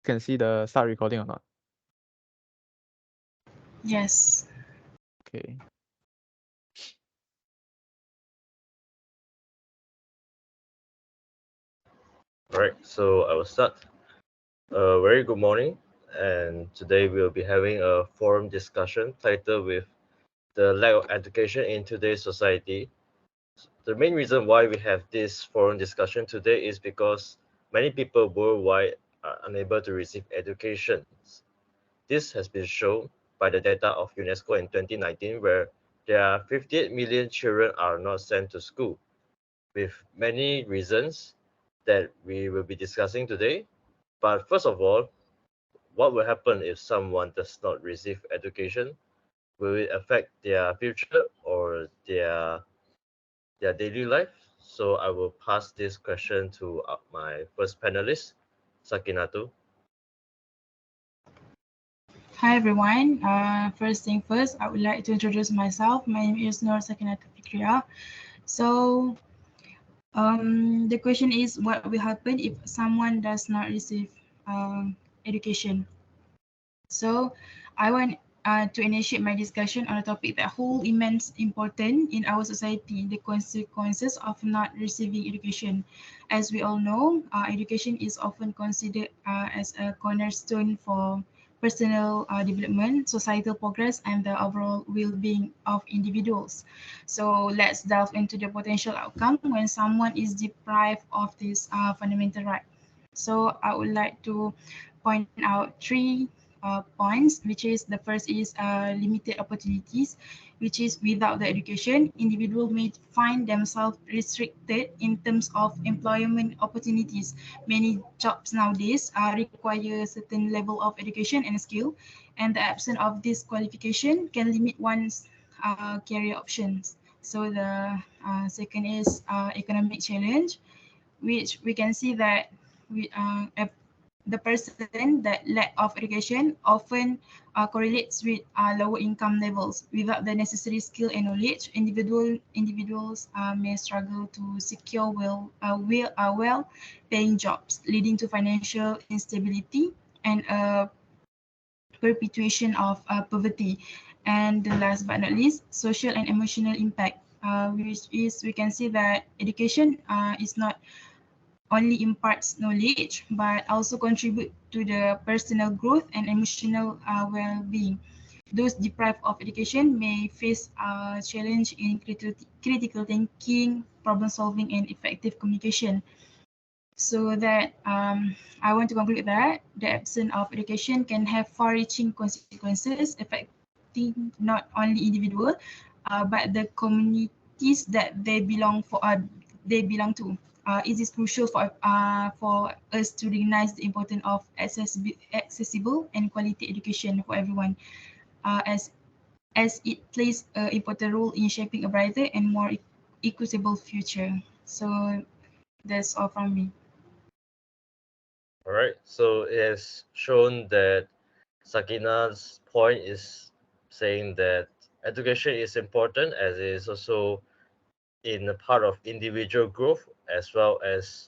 can see the start recording or not? Yes. Okay. All right, so I will start. Very good morning, and today we'll be having a forum discussion titled with the lack of education in today's society. The main reason why we have this forum discussion today is because many people worldwide are unable to receive education. This has been shown by the data of UNESCO in 2019, where there are 58 million children are not sent to school, with many reasons that we will be discussing today. But first of all, what will happen if someone does not receive education? Will it affect their future or their daily life? So I will pass this question to my first panelist, Sakinatu. Hi everyone. First thing first, I would like to introduce myself. My name is Nur Sakinata Fikria. So the question is, what will happen if someone does not receive education? So I want to initiate my discussion on a topic that holds immense importance in our society, the consequences of not receiving education. As we all know, education is often considered as a cornerstone for personal development, societal progress, and the overall well-being of individuals. So let's delve into the potential outcome when someone is deprived of this fundamental right. So I would like to point out three points, which is the first is limited opportunities, which is without the education, individual may find themselves restricted in terms of employment opportunities. Many jobs nowadays require a certain level of education and skill, and the absence of this qualification can limit one's career options. So the second is economic challenge, which we can see that we the person that lack of education often correlates with lower income levels. Without the necessary skill and knowledge, individuals may struggle to secure well-paying jobs, leading to financial instability and perpetuation of poverty. And the last but not least, social and emotional impact, which is we can see that education is not only imparts knowledge but also contribute to the personal growth and emotional well-being. Those deprived of education may face a challenge in critical thinking, problem solving, and effective communication. So that I want to conclude that the absence of education can have far-reaching consequences affecting not only individual but the communities that they belong to. It is crucial for us to recognize the importance of accessible and quality education for everyone, as it plays an important role in shaping a brighter and more equitable future. So that's all from me. All right, so it has shown that Sakina's point is saying that education is important as it is also in a part of individual growth as well as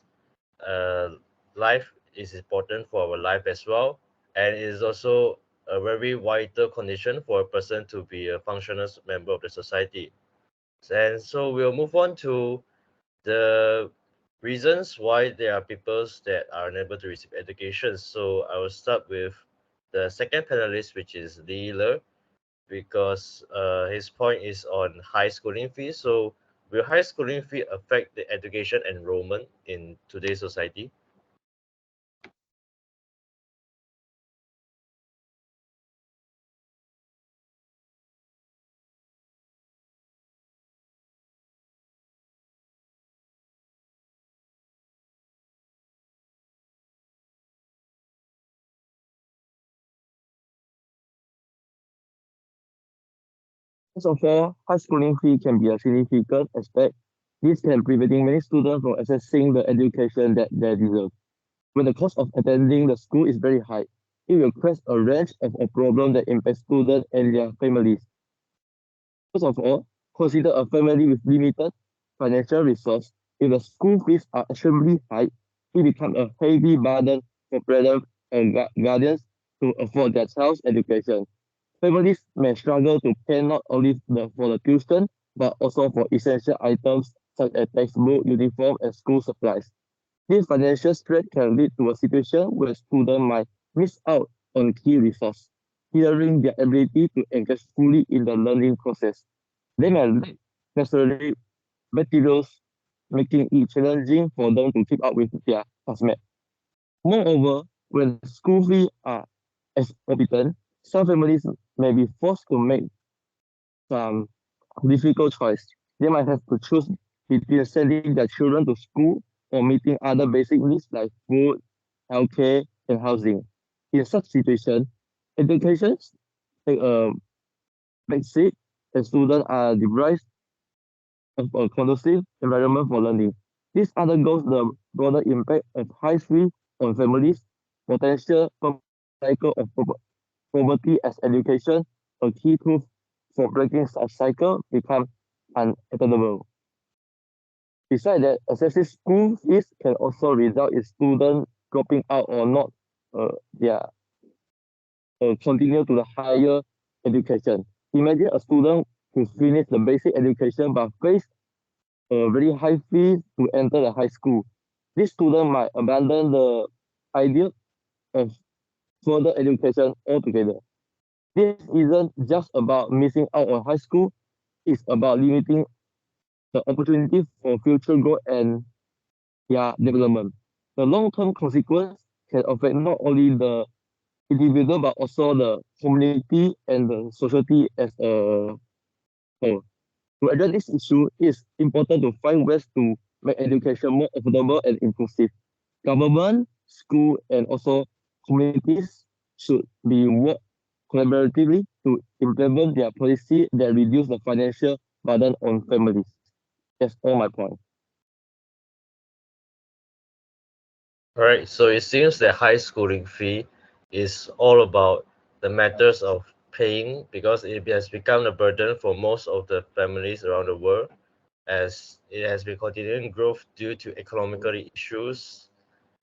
life is important for our life as well, and it is also a very vital condition for a person to be a functional member of the society. And so we'll move on to the reasons why there are peoples that are unable to receive education. So I will start with the second panelist, which is Leela, because his point is on high schooling fees. So will high schooling fee affect the education enrollment in today's society? First of all, high schooling fee can be a significant aspect. This can preventing many students from accessing the education that they deserve. When the cost of attending the school is very high, it will cause a range of a problem that impacts students and their families. First of all, consider a family with limited financial resource. If the school fees are extremely high, it becomes a heavy burden for parents or guardians to afford their child's education. Families may struggle to pay not only for the tuition, but also for essential items such as textbook, uniform, and school supplies. This financial stress can lead to a situation where students might miss out on key resources, hindering their ability to engage fully in the learning process. They may lack necessary materials, making it challenging for them to keep up with their classmates. Moreover, when school fees are exorbitant, some families may be forced to make some difficult choice. They might have to choose between sending their children to school or meeting other basic needs like food, healthcare, and housing. In such situation, education take a backseat and students are deprived of a conducive environment for learning. This undergoes the broader impact of high fee on families, potential cycle of poverty as education, a key tool for breaking such cycle, become unattainable. Besides that, excessive school fees can also result in students dropping out or not their continue to the higher education. Imagine a student who finished the basic education but faced a very high fee to enter the high school. This student might abandon the idea of further education altogether. This isn't just about missing out on high school, it's about limiting the opportunity for future growth and development. The long-term consequence can affect not only the individual but also the community and the society as a whole. To address this issue, it's important to find ways to make education more affordable and inclusive. Government, school, and also communities should be work collaboratively to implement their policy that reduce the financial burden on families. That's all my point. All right, so it seems that high schooling fee is all about the matters of paying because it has become a burden for most of the families around the world as it has been continuing growth due to economical issues,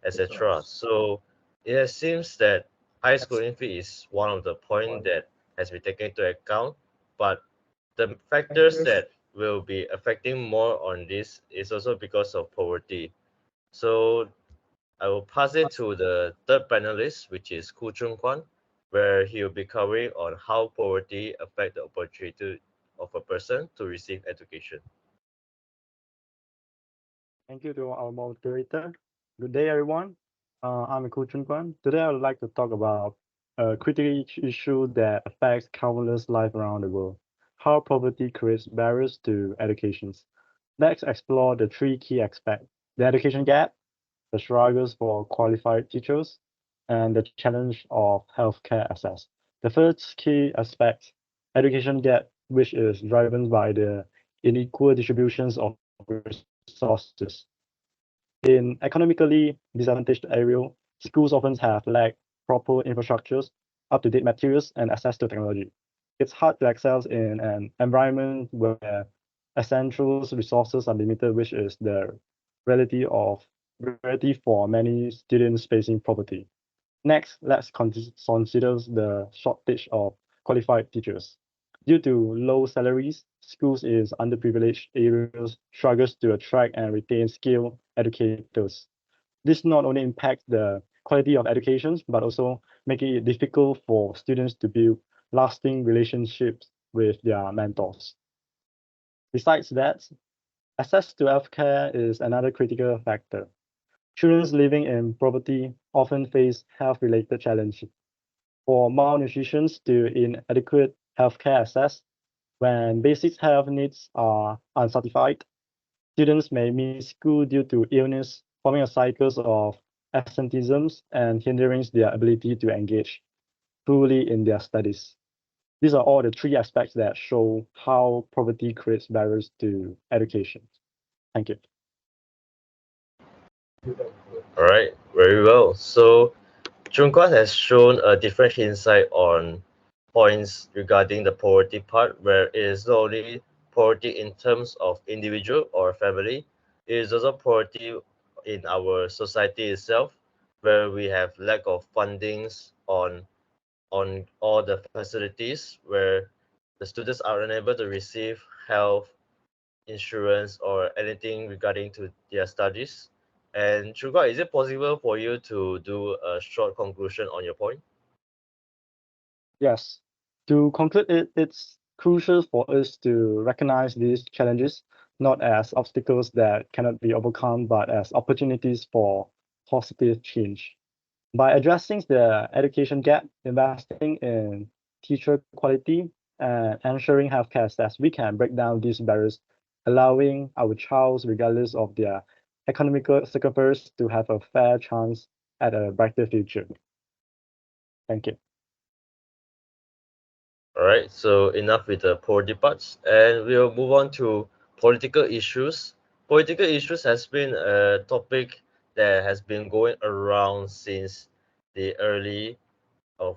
etc. So it seems that high schooling fee is one of the points that has been taken into account, but the factors that will be affecting more on this is also because of poverty. So I will pass it to the third panelist, which is Ku Chung Kwan, where he will be covering on how poverty affect the opportunity of a person to receive education. Thank you to our moderator. Good day, everyone. I'm Ku Chun Kwan. Today, I would like to talk about a critical issue that affects countless lives around the world: how poverty creates barriers to education. Let's explore the three key aspects: the education gap, the struggles for qualified teachers, and the challenge of healthcare access. The first key aspect, education gap, which is driven by the unequal distributions of resources. In economically disadvantaged areas, schools often have lack proper infrastructures, up-to-date materials, and access to technology. It's hard to excel in an environment where essential resources are limited, which is the reality for many students facing poverty. Next, let's consider the shortage of qualified teachers. Due to low salaries, schools in underprivileged areas struggles to attract and retain skilled educators. This not only impacts the quality of education, but also making it difficult for students to build lasting relationships with their mentors. Besides that, access to healthcare is another critical factor. Children living in poverty often face health-related challenges, from malnutrition to inadequate healthcare access. When basic health needs are unsatisfied, students may miss school due to illness, forming a cycle of absenteeism and hindering their ability to engage fully in their studies. These are all the three aspects that show how poverty creates barriers to education. Thank you. All right, very well. So Chung Kwan has shown a different insight on points regarding the poverty part, where it is not only poverty in terms of individual or family, it is also poverty in our society itself, where we have lack of fundings on all the facilities, where the students are unable to receive health insurance or anything regarding to their studies. And Chuka, is it possible for you to do a short conclusion on your point? Yes. To conclude it's crucial for us to recognize these challenges not as obstacles that cannot be overcome, but as opportunities for positive change. By addressing the education gap, investing in teacher quality, and ensuring healthcare access, we can break down these barriers, allowing our child, regardless of their economical circumstances, to have a fair chance at a brighter future. Thank you. All right, so enough with the poverty parts, and we'll move on to political issues. Political issues has been a topic that has been going around since the early of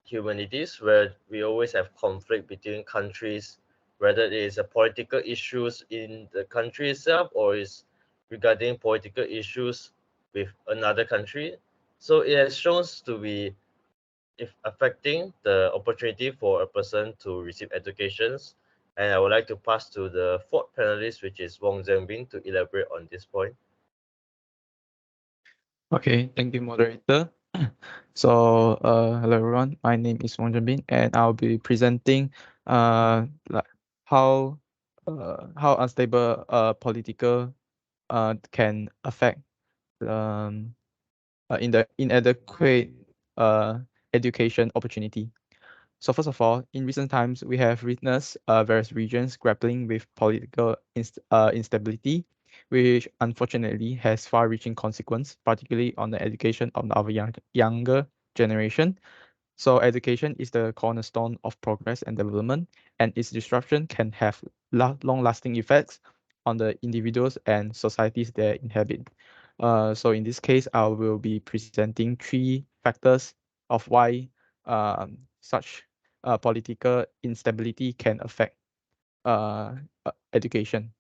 humanities, where we always have conflict between countries, whether it is a political issues in the country itself or is regarding political issues with another country. So it has shown to be if affecting the opportunity for a person to receive educations. And I would like to pass to the fourth panelist, which is Wong Zhengbing, to elaborate on this point. Okay, thank you, moderator. So, hello everyone. My name is Wong Junbin, and I'll be presenting like how unstable political can affect in the inadequate education opportunity. So first of all, in recent times, we have witnessed various regions grappling with political instability, which unfortunately has far-reaching consequences, particularly on the education of our younger generation. So education is the cornerstone of progress and development, and its disruption can have long-lasting effects on the individuals and societies they inhabit. So in this case, I will be presenting three factors of why such political instability can affect education.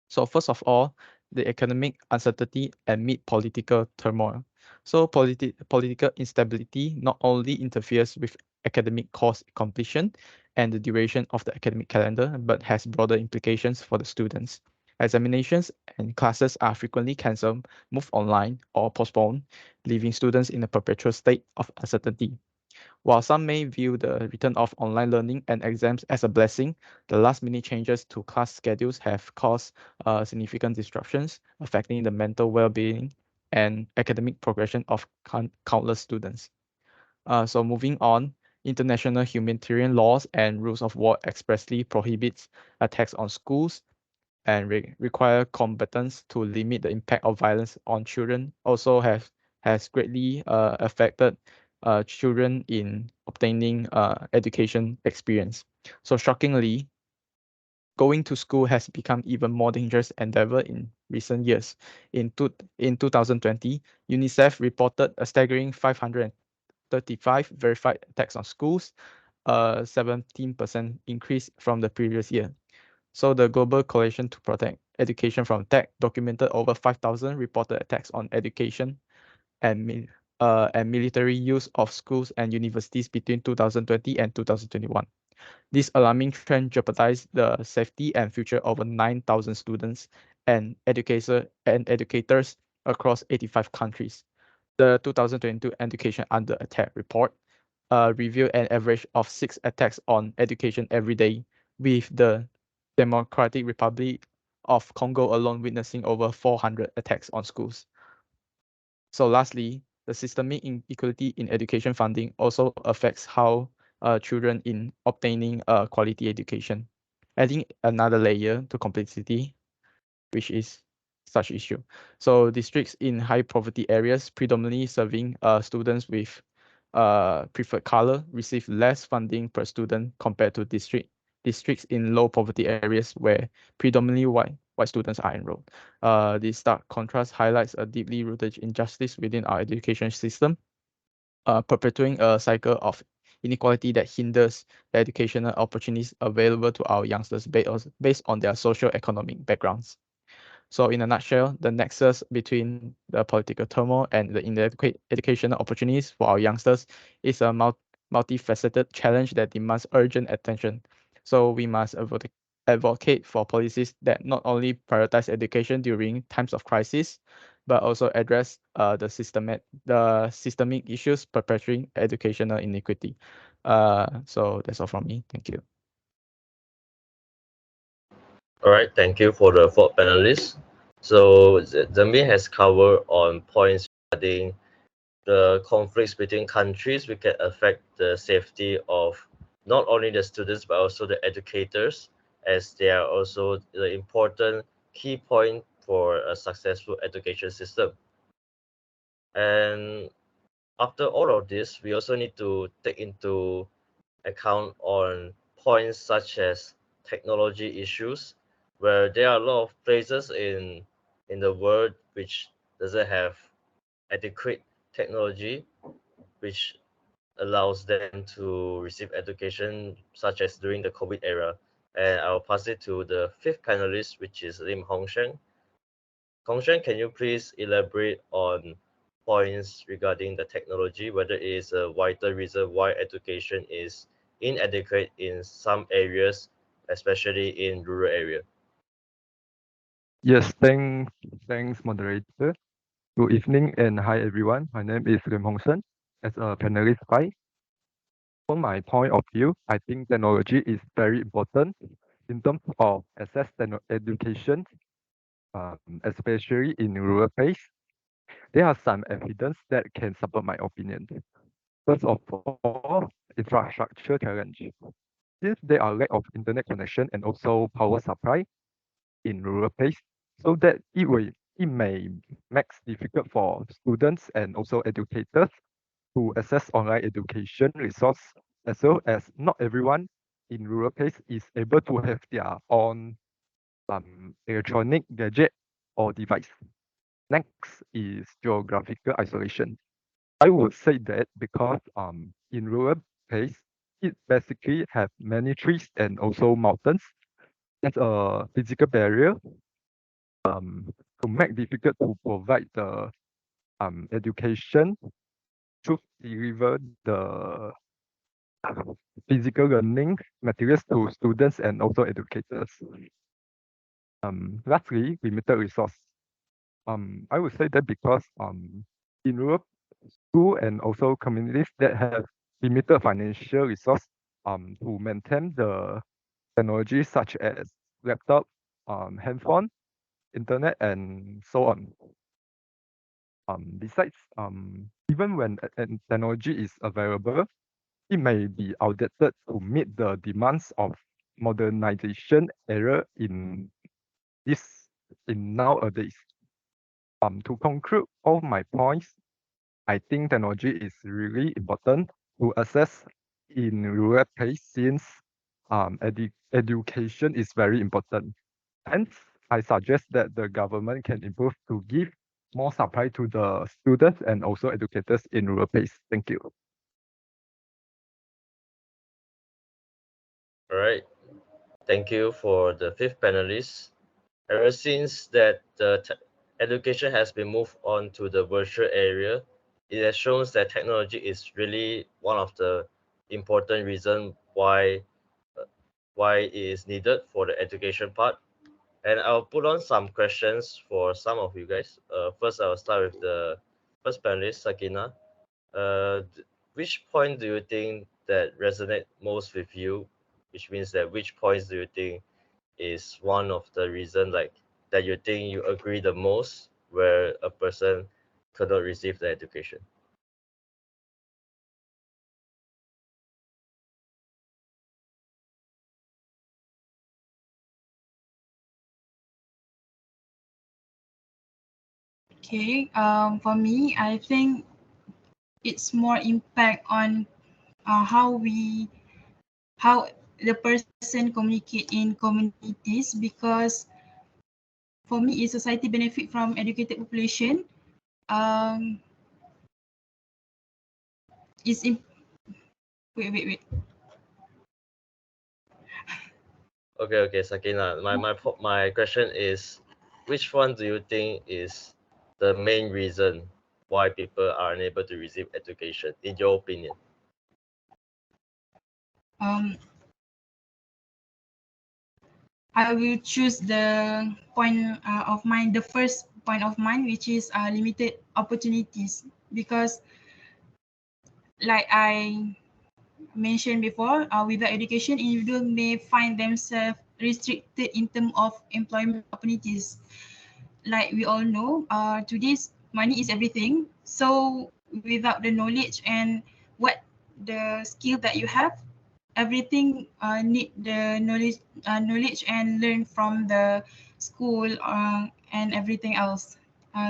So first of all, the economic uncertainty amid political turmoil. So political instability not only interferes with academic course completion and the duration of the academic calendar, but has broader implications for the students. Examinations and classes are frequently cancelled, moved online, or postponed, leaving students in a perpetual state of uncertainty. While some may view the return of online learning and exams as a blessing, the last-minute changes to class schedules have caused significant disruptions, affecting the mental well-being and academic progression of countless students. So moving on, international humanitarian laws and rules of war expressly prohibits attacks on schools and require competence to limit the impact of violence on children also has greatly affected children in obtaining education experience. So shockingly, going to school has become even more dangerous endeavor in recent years. In 2020, UNICEF reported a staggering 535 verified attacks on schools, a 17% increase from the previous year. So the Global Coalition to Protect Education from Attack documented over 5,000 reported attacks on education and military use of schools and universities between 2020 and 2021. This alarming trend jeopardized the safety and future of over 9,000 students and educators across 85 countries. The 2022 Education Under Attack report revealed an average of 6 attacks on education every day, with the Democratic Republic of Congo alone witnessing over 400 attacks on schools. So lastly, the systemic inequality in education funding also affects how children in obtaining quality education, adding another layer to complexity, which is such issue. So districts in high poverty areas, predominantly serving students with preferred color, receive less funding per student compared to districts in low poverty areas where predominantly white students are enrolled. This stark contrast highlights a deeply rooted injustice within our education system, perpetuating a cycle of inequality that hinders the educational opportunities available to our youngsters based on their socio-economic backgrounds. So in a nutshell, the nexus between the political turmoil and the inadequate educational opportunities for our youngsters is a multifaceted challenge that demands urgent attention. So we must advocate for policies that not only prioritize education during times of crisis, but also address the systemic issues perpetuating educational inequity. So that's all from me. Thank you. All right, thank you for the fourth panelist. So Zambi has covered on points regarding the conflicts between countries which can affect the safety of not only the students but also the educators, as they are also the important key point for a successful education system. And after all of this, we also need to take into account on points such as technology issues, where there are a lot of places in the world which doesn't have adequate technology which allows them to receive education, such as during the COVID era. And I'll pass it to the fifth panelist, which is Lim Hongsheng. Hongsheng, can you please elaborate on points regarding the technology, whether it is a vital reason why education is inadequate in some areas, especially in rural area? Yes, thanks, moderator. Good evening and hi everyone. My name is Lim Hong Sen. As a panelist 5, from my point of view, I think technology is very important in terms of access to education, especially in rural place. There are some evidence that can support my opinion. First of all, infrastructure challenge. Since there are lack of internet connection and also power supply in rural place, so that it may make difficult for students and also educators to access online education resource, as well as not everyone in rural place is able to have their own electronic gadget or device. Next is geographical isolation. I would say that because in rural place, it basically have many trees and also mountains. That's a physical barrier to make difficult to provide the education to deliver the physical learning materials to students and also educators. Lastly, limited resource. I would say that because in rural school and also communities that have limited financial resource to maintain the technology such as laptop, handphone, internet, and so on. Besides, even when technology is available, it may be outdated to meet the demands of modernization era in nowadays. To conclude all my points, I think technology is really important to access in rural place since education is very important. Hence, I suggest that the government can improve to give more supply to the students and also educators in rural place. Thank you. All right, thank you for the fifth panelist. Ever since that the education has been moved on to the virtual area, it has shown that technology is really one of the important reason why it is needed for the education part. And I'll put on some questions for some of you guys. First, I'll start with the first panelist, Sakina. Which point do you think that resonate most with you? Which means that which points do you think is one of the reason like that you think you agree the most where a person could not receive the education? Okay, for me, I think it's more impact on how the person communicate in communities, because for me, is society benefit from educated population. Is in wait. Okay, Sakina. My question is, which one do you think is the main reason why people are unable to receive education, in your opinion? I will choose the point of mine, the first point of mine, which is limited opportunities, because like I mentioned before, without education, individuals may find themselves restricted in terms of employment opportunities. Like we all know, today's money is everything. So without the knowledge and what the skill that you have, everything need the knowledge and learn from the school and everything else.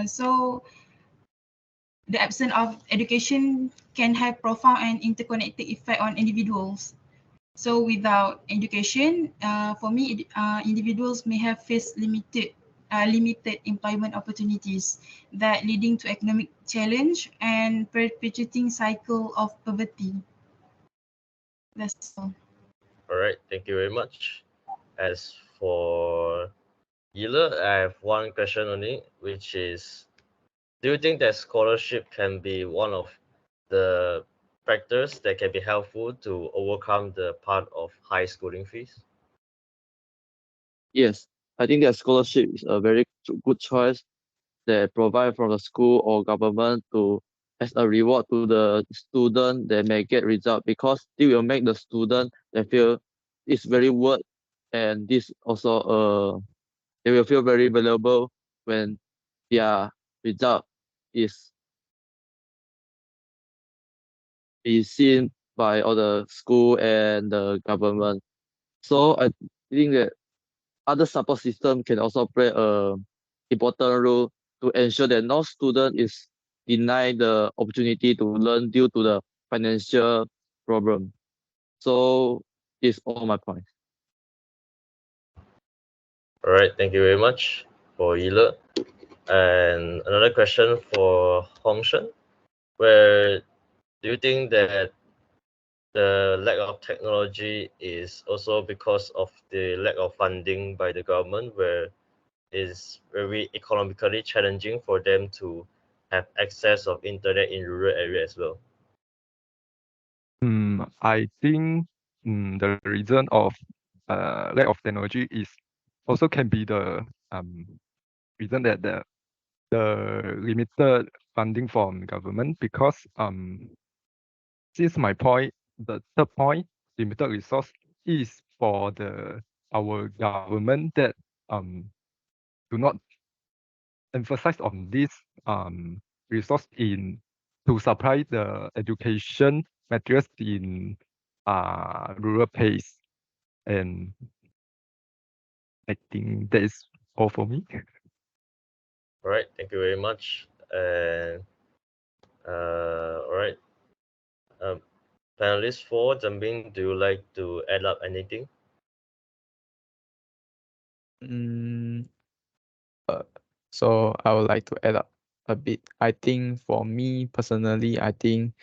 So the absence of education can have profound and interconnected effect on individuals. So without education, for me, individuals may have faced limited employment opportunities, that leading to economic challenge and perpetuating cycle of poverty. That's all. All right, thank you very much. As for Yila, I have one question only, which is, do you think that scholarship can be one of the factors that can be helpful to overcome the part of high schooling fees? Yes, I think that scholarship is a very good choice that provide from the school or government to as a reward to the student that may get result, because it will make the student they feel it's very worth, and this also they will feel very valuable when their result is seen by all the school and the government. So I think that other support system can also play a important role to ensure that no student is denied the opportunity to learn due to the financial problem. So it's all my points. All right, thank you very much for Yila. And another question for Hongshen, where do you think that the lack of technology is also because of the lack of funding by the government, where it's very economically challenging for them to have access of internet in rural area as well? I think the reason of lack of technology is also can be the reason that the limited funding from government, because since my point, the third point, limited resource is for our government that do not emphasize on this resource in to supply the education materials in rural place. And I think that is all for me. All right, thank you very much. And all right, um, panelist four, Zhenbing, do you like to add up anything? Mm, so I would like to add up a bit. I think for me personally, I think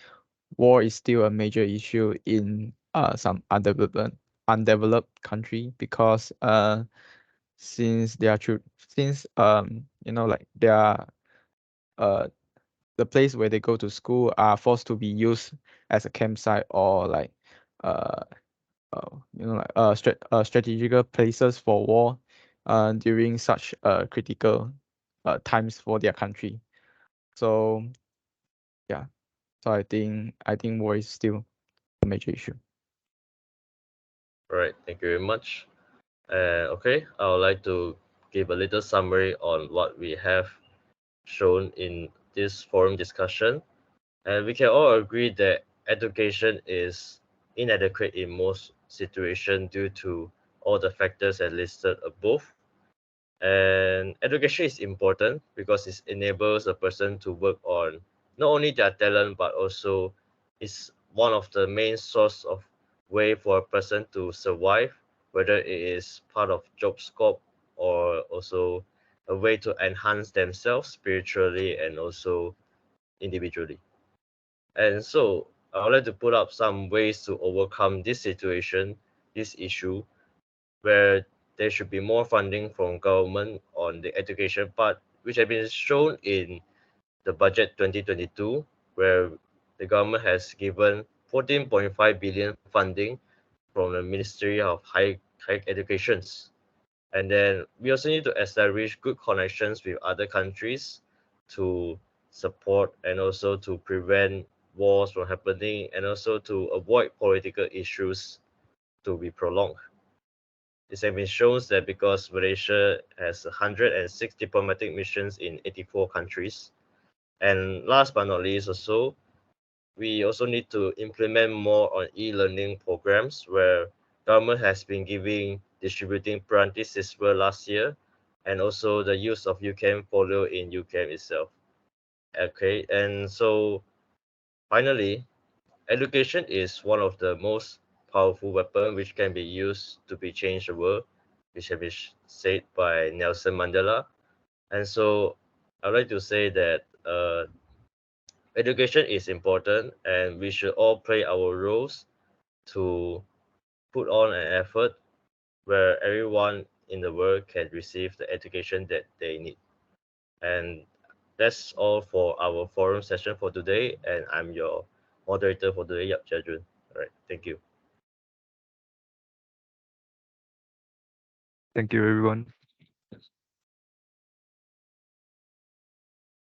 war is still a major issue in some undeveloped country, because since they are since like they are uh the place where they go to school are forced to be used as a campsite, or like uh like strategical places for war during such critical times for their country. So yeah, so I think war is still a major issue. All right, thank you very much. Okay, I would like to give a little summary on what we have shown in this forum discussion. And we can all agree that education is inadequate in most situations due to all the factors I listed above. And education is important because it enables a person to work on not only their talent but also is one of the main source of way for a person to survive, whether it is part of job scope or also a way to enhance themselves spiritually and also individually. And so I would like to put up some ways to overcome this situation, this issue, where there should be more funding from government on the education part, which have been shown in the budget 2022, where the government has given 14.5 billion funding from the Ministry of Higher Educations. And then we also need to establish good connections with other countries to support and also to prevent wars from happening and also to avoid political issues to be prolonged. It has been shown that because Malaysia has 106 diplomatic missions in 84 countries, and last but not least also, we also need to implement more on e-learning programs where government has been distributing Peranti Siswa last year, and also the use of UCAM Folio in UCAM itself. Okay, and so finally, education is one of the most powerful weapon which can be used to be change the world, which have been said by Nelson Mandela. And so I'd like to say that education is important and we should all play our roles to put on an effort where everyone in the world can receive the education that they need. And that's all for our forum session for today. And I'm your moderator for today, Yap Jiajun. All right, thank you. Thank you, everyone.